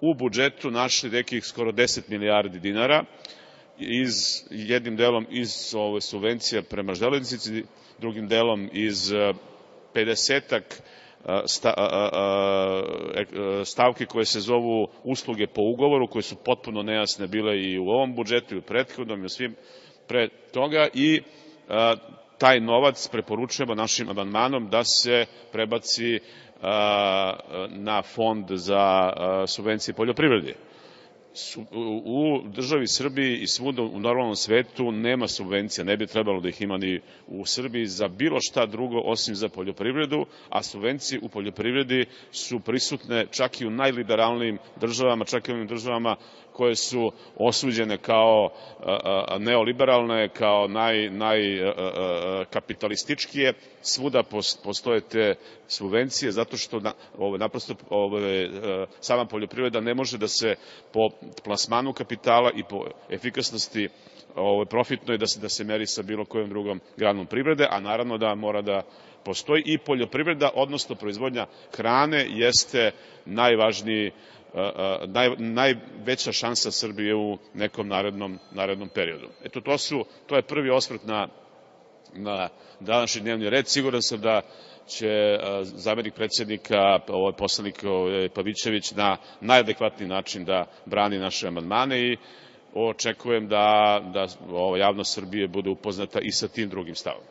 u budžetu našli nekih skoro 10 milijardi dinara, jednim delom iz subvencija prema železnici, drugim delom iz 50-ak stavke koje se zovu usluge po ugovoru, koje su potpuno nejasne bile i u ovom budžetu i u prethodnom i u svim pre toga, i taj novac preporučujemo našim amandmanom da se prebaci na Fond za subvencije poljoprivredi. U državi Srbiji i svuda u normalnom svetu nema subvencija, ne bi trebalo da ih ima ni u Srbiji za bilo šta drugo osim za poljoprivredu, a subvencije u poljoprivredi su prisutne čak i u najliberalnijim državama, čak i u onim državama koje su osuđene kao neoliberalne, kao najkapitalističkije. Svuda postoje te subvencije zato što naprosto sama poljoprivreda ne može da se po plasmanu kapitala i po efikasnosti profitnoj da se meri sa bilo kojom drugom granom privrede, a naravno da mora da postoji i poljoprivreda, odnosno proizvodnja hrane jeste najveća šansa Srbije u nekom narednom periodu. Eto, to je prvi osvrt na današnji dnevni red. Siguran sam da će zamenik predsednika, poslanik Pavićević, na najadekvatniji način da brani naše amandmane i očekujem da javnost Srbije bude upoznata i sa tim drugim stavom.